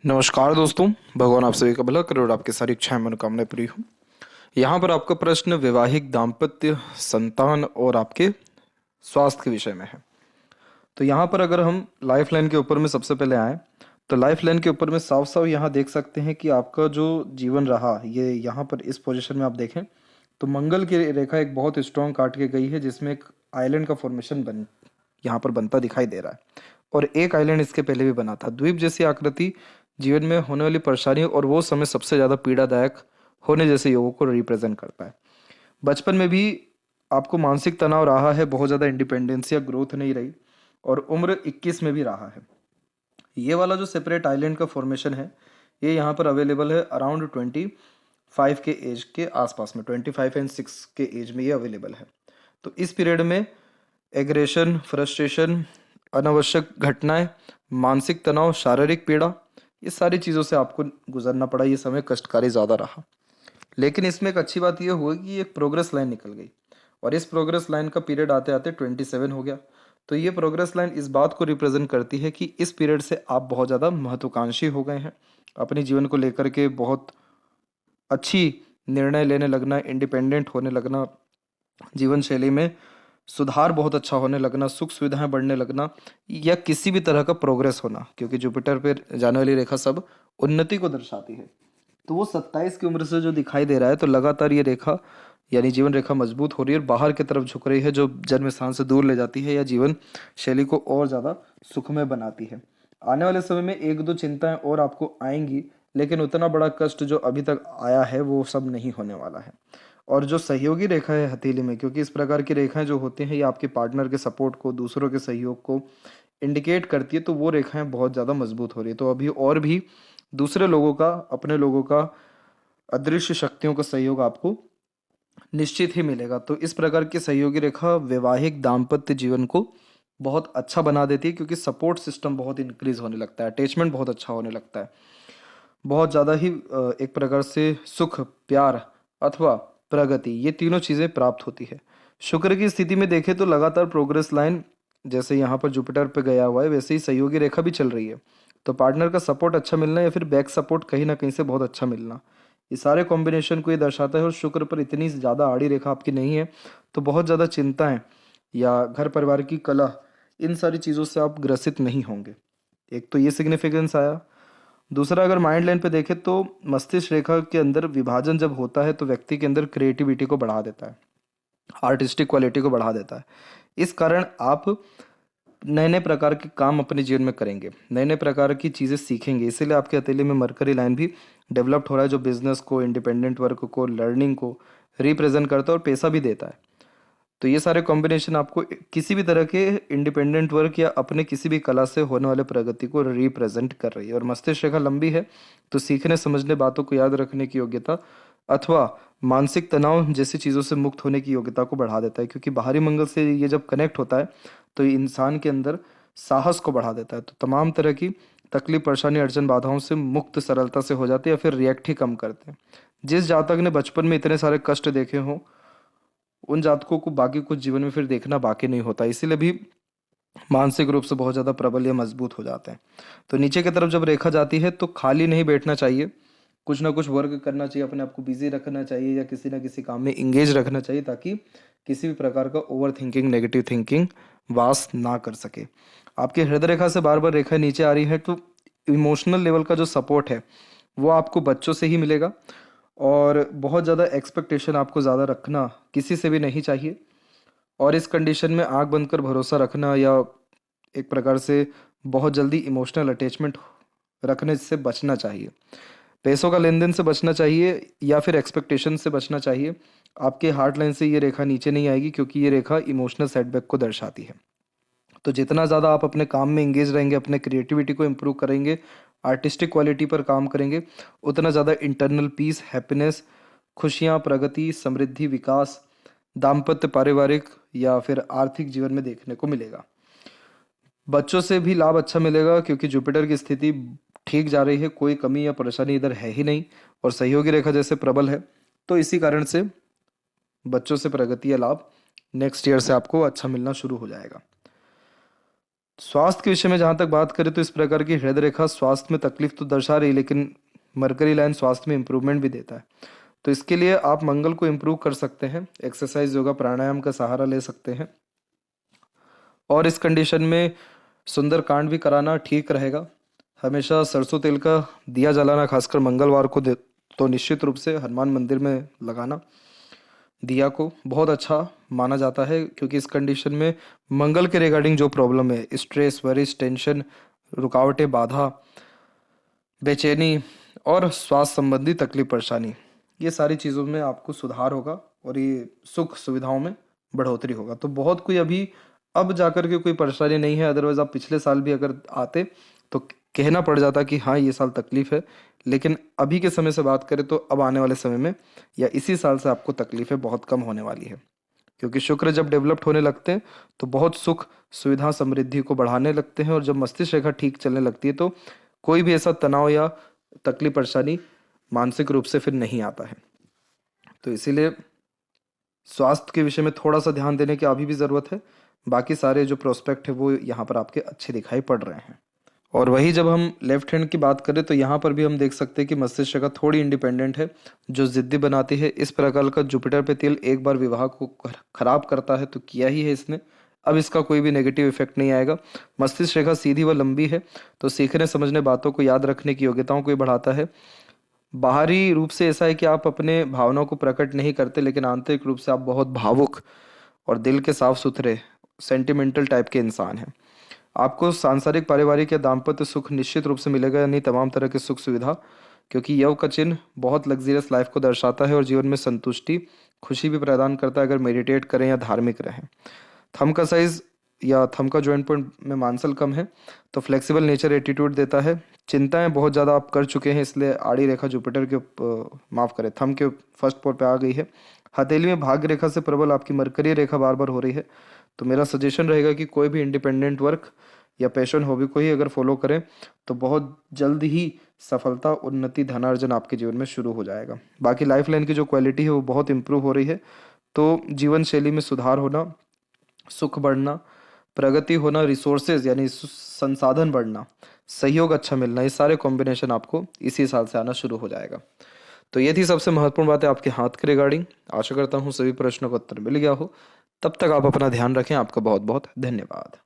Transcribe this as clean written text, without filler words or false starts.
नमस्कार दोस्तों। भगवान आप सभी का भला करे और आपकी सारी इच्छाएं मनोकामनाएं पूरी हो। यहाँ पर आपका प्रश्न वैवाहिक दाम्पत्य संतान और आपके स्वास्थ्य के विषय में है। तो यहाँ पर अगर हम लाइफ लाइन के ऊपर में सबसे पहले आए तो लाइफ लाइन के ऊपर में साफ साफ यहाँ देख सकते हैं कि आपका जो जीवन रहा ये यहाँ पर इस पोजीशन में आप देखें तो मंगल की रेखा एक बहुत स्ट्रॉन्ग काट के गई है, जिसमें एक आइलैंड का फॉर्मेशन बन यहाँ पर बनता दिखाई दे रहा है। और एक आइलैंड इसके पहले भी बना था। द्वीप जैसी आकृति जीवन में होने वाली परेशानियों और वो समय सबसे ज़्यादा पीड़ादायक होने जैसे योगों को रिप्रेजेंट करता है। बचपन में भी आपको मानसिक तनाव रहा है, बहुत ज़्यादा इंडिपेंडेंस या ग्रोथ नहीं रही, और उम्र 21 में भी रहा है। ये वाला जो सेपरेट आइलैंड का फॉर्मेशन है ये यहाँ पर अवेलेबल है अराउंड 25 के एज के आसपास में, 25 एंड 6 के एज में ये अवेलेबल है। तो इस पीरियड में एग्रेशन, फ्रस्ट्रेशन, अनावश्यक घटनाएं, मानसिक तनाव, शारीरिक पीड़ा, ये सारी चीज़ों से आपको गुजरना पड़ा। ये समय कष्टकारी ज़्यादा रहा, लेकिन इसमें एक अच्छी बात यह हुई कि एक प्रोग्रेस लाइन निकल गई और इस प्रोग्रेस लाइन का पीरियड आते आते 27 हो गया। तो ये प्रोग्रेस लाइन इस बात को रिप्रेजेंट करती है कि इस पीरियड से आप बहुत ज़्यादा महत्वाकांक्षी हो गए हैं, अपने जीवन को लेकर के बहुत अच्छी निर्णय लेने लगना, इंडिपेंडेंट होने लगना, जीवन शैली में सुधार बहुत अच्छा होने लगना, सुख सुविधाएं बढ़ने लगना, या किसी भी तरह का प्रोग्रेस होना, क्योंकि जुपिटर पे जाने वाली रेखा सब उन्नति को दर्शाती है। तो वो 27 की उम्र से जो दिखाई दे रहा है तो लगातार ये रेखा यानी जीवन रेखा मजबूत हो रही है और बाहर की तरफ झुक रही है, जो जन्म स्थान से दूर ले जाती है या जीवन शैली को और ज़्यादा सुखमय बनाती है। आने वाले समय में एक दो चिंताएं और आपको आएंगी, लेकिन उतना बड़ा कष्ट जो अभी तक आया है वो सब नहीं होने वाला है। और जो सहयोगी रेखा है हथेली में, क्योंकि इस प्रकार की रेखाएं जो होती हैं ये आपके पार्टनर के सपोर्ट को, दूसरों के सहयोग को इंडिकेट करती है, तो वो रेखाएं बहुत ज़्यादा मजबूत हो रही है। तो अभी और भी दूसरे लोगों का, अपने लोगों का, अदृश्य शक्तियों का सहयोग आपको निश्चित ही मिलेगा। तो इस प्रकार की सहयोगी रेखा वैवाहिक दाम्पत्य जीवन को बहुत अच्छा बना देती है, क्योंकि सपोर्ट सिस्टम बहुत इंक्रीज होने लगता है, अटैचमेंट बहुत अच्छा होने लगता है, बहुत ज़्यादा ही एक प्रकार से सुख, प्यार अथवा प्रगति, ये तीनों चीज़ें प्राप्त होती है। शुक्र की स्थिति में देखें तो लगातार प्रोग्रेस लाइन जैसे यहाँ पर जुपिटर पे गया हुआ है वैसे ही सहयोगी रेखा भी चल रही है। तो पार्टनर का सपोर्ट अच्छा मिलना या फिर बैक सपोर्ट कहीं ना कहीं से बहुत अच्छा मिलना, ये सारे कॉम्बिनेशन को ये दर्शाता है। और शुक्र पर इतनी ज़्यादा आड़ी रेखा आपकी नहीं है, तो बहुत ज़्यादा चिंताएं या घर परिवार की कलह, इन सारी चीज़ों से आप ग्रसित नहीं होंगे। एक तो ये सिग्निफिकेंस आया। दूसरा, अगर माइंड लाइन पे देखें तो मस्तिष्क रेखा के अंदर विभाजन जब होता है तो व्यक्ति के अंदर क्रिएटिविटी को बढ़ा देता है, आर्टिस्टिक क्वालिटी को बढ़ा देता है। इस कारण आप नए नए प्रकार के काम अपने जीवन में करेंगे, नए नए प्रकार की चीज़ें सीखेंगे। इसीलिए आपके हथेली में मरकरी लाइन भी डेवलप्ड हो रहा है, जो बिजनेस को, इंडिपेंडेंट वर्क को, लर्निंग को रिप्रेजेंट करता है और पैसा भी देता है। तो ये सारे कॉम्बिनेशन आपको किसी भी तरह के इंडिपेंडेंट वर्क या अपने किसी भी कला से होने वाले प्रगति को रिप्रेजेंट कर रही है। और मस्तिष्क रेखा लंबी है तो सीखने, समझने, बातों को याद रखने की योग्यता अथवा मानसिक तनाव जैसी चीज़ों से मुक्त होने की योग्यता को बढ़ा देता है, क्योंकि बाहरी मंगल से ये जब कनेक्ट होता है तो ये इंसान के अंदर साहस को बढ़ा देता है। तो तमाम तरह की तकलीफ, परेशानी, अड़चन, बाधाओं से मुक्त सरलता से हो जाते हैं या फिर रिएक्ट ही कम करते हैं। जिस जातक ने बचपन में इतने सारे कष्ट देखे हों उन जातकों को बाकी कुछ जीवन में फिर देखना बाकी नहीं होता, इसीलिए भी मानसिक रूप से बहुत ज़्यादा प्रबल या मजबूत हो जाते हैं। तो नीचे की तरफ जब रेखा जाती है तो खाली नहीं बैठना चाहिए, कुछ ना कुछ वर्क करना चाहिए, अपने आप को बिजी रखना चाहिए या किसी ना किसी काम में इंगेज रखना चाहिए, ताकि किसी भी प्रकार का ओवर थिंकिंग, नेगेटिव थिंकिंग वास ना कर सके। आपके हृदय रेखा से बार बार रेखा नीचे आ रही है तो इमोशनल लेवल का जो सपोर्ट है वो आपको बच्चों से ही मिलेगा, और बहुत ज़्यादा एक्सपेक्टेशन आपको ज़्यादा रखना किसी से भी नहीं चाहिए। और इस कंडीशन में आंख बंद कर भरोसा रखना या एक प्रकार से बहुत जल्दी इमोशनल अटैचमेंट रखने से बचना चाहिए। पैसों का लेन देन से बचना चाहिए या फिर एक्सपेक्टेशन से बचना चाहिए। आपके हार्ट लाइन से ये रेखा नीचे नहीं आएगी, क्योंकि ये रेखा इमोशनल सेटबैक को दर्शाती है। तो जितना ज़्यादा आप अपने काम में इंगेज रहेंगे, अपने क्रिएटिविटी को इम्प्रूव करेंगे, आर्टिस्टिक क्वालिटी पर काम करेंगे, उतना ज़्यादा इंटरनल पीस, हैप्पीनेस, खुशियाँ, प्रगति, समृद्धि, विकास दाम्पत्य, पारिवारिक या फिर आर्थिक जीवन में देखने को मिलेगा। बच्चों से भी लाभ अच्छा मिलेगा, क्योंकि जुपिटर की स्थिति ठीक जा रही है, कोई कमी या परेशानी इधर है ही नहीं, और सहयोगी रेखा जैसे प्रबल है। तो इसी कारण से बच्चों से प्रगति या लाभ नेक्स्ट ईयर से आपको अच्छा मिलना शुरू हो जाएगा। स्वास्थ्य के विषय में जहाँ तक बात करें तो इस प्रकार की हृदय रेखा स्वास्थ्य में तकलीफ तो दर्शा रही, लेकिन मरकरी लाइन स्वास्थ्य में इंप्रूवमेंट भी देता है। तो इसके लिए आप मंगल को इम्प्रूव कर सकते हैं, एक्सरसाइज योगा प्राणायाम का सहारा ले सकते हैं, और इस कंडीशन में सुंदरकांड भी कराना ठीक रहेगा। हमेशा सरसों तेल का दिया जलाना, खासकर मंगलवार को तो निश्चित रूप से हनुमान मंदिर में लगाना दिया को बहुत अच्छा माना जाता है, क्योंकि इस कंडीशन में मंगल के रिगार्डिंग जो प्रॉब्लम है, स्ट्रेस, वरिस, टेंशन, रुकावटें, बाधा, बेचैनी और स्वास्थ्य संबंधी तकलीफ परेशानी, ये सारी चीज़ों में आपको सुधार होगा और ये सुख सुविधाओं में बढ़ोतरी होगा। तो बहुत कोई अभी अब जाकर के कोई परेशानी नहीं है, अदरवाइज आप पिछले साल भी अगर आते तो कहना पड़ जाता कि हाँ ये साल तकलीफ है। लेकिन अभी के समय से बात करें तो अब आने वाले समय में या इसी साल से आपको तकलीफें बहुत कम होने वाली है, क्योंकि शुक्र जब डेवलप्ड होने लगते हैं तो बहुत सुख सुविधा समृद्धि को बढ़ाने लगते हैं, और जब मस्तिष्क रेखा ठीक चलने लगती है तो कोई भी ऐसा तनाव या तकलीफ परेशानी मानसिक रूप से फिर नहीं आता है। तो इसीलिए स्वास्थ्य के विषय में थोड़ा सा ध्यान देने की अभी भी ज़रूरत है। बाकी सारे जो प्रोस्पेक्ट है वो यहाँ पर आपके अच्छे दिखाई पड़ रहे हैं। और वही जब हम लेफ्ट हैंड की बात करें तो यहाँ पर भी हम देख सकते हैं कि मस्तिष्क रेखा थोड़ी इंडिपेंडेंट है, जो जिद्दी बनाती है। इस प्रकार का जुपिटर पे तिल एक बार विवाह को खराब करता है तो किया ही है इसने, अब इसका कोई भी नेगेटिव इफेक्ट नहीं आएगा। मस्तिष्क रेखा सीधी व लंबी है तो सीखने समझने, बातों को याद रखने की योग्यताओं को भी बढ़ाता है। बाहरी रूप से ऐसा है कि आप अपने भावनाओं को प्रकट नहीं करते, लेकिन आंतरिक रूप से आप बहुत भावुक और दिल के साफ सुथरे सेंटिमेंटल टाइप के इंसान हैं। आपको सांसारिक, पारिवारिक या दाम्पत्य सुख निश्चित रूप से मिलेगा, यानी तमाम तरह की सुख सुविधा, क्योंकि यव का चिन्ह बहुत लग्जरियस लाइफ को दर्शाता है और जीवन में संतुष्टि, खुशी भी प्रदान करता है अगर मेडिटेट करें या धार्मिक रहें। थंब का साइज या थंब का जॉइंट पॉइंट में मांसल कम है तो फ्लेक्सिबल नेचर एटीट्यूड देता है। चिंताएं बहुत ज़्यादा आप कर चुके हैं, इसलिए आड़ी रेखा जुपिटर के माफ़ करें थंब के फर्स्ट पोल पे आ गई है। हथेली में भाग्य रेखा से प्रबल आपकी मरकरी रेखा बार बार हो रही है, तो मेरा सजेशन रहेगा कि कोई भी इंडिपेंडेंट वर्क या पैशन हॉबी को ही अगर फॉलो करें तो बहुत जल्द ही सफलता, उन्नति, धनार्जन आपके जीवन में शुरू हो जाएगा। बाकी लाइफ लाइन की जो क्वालिटी है वो बहुत इंप्रूव हो रही है, तो जीवन शैली में सुधार होना, सुख बढ़ना, प्रगति होना, रिसोर्सेज यानी संसाधन बढ़ना, सहयोग अच्छा मिलना, ये सारे कॉम्बिनेशन आपको इसी साल से आना शुरू हो जाएगा। तो ये थी सबसे महत्वपूर्ण बात है आपके हाथ के रिगार्डिंग। आशा करता हूँ सभी प्रश्नों का उत्तर मिल गया हो। तब तक आप अपना ध्यान रखें। आपका बहुत बहुत धन्यवाद।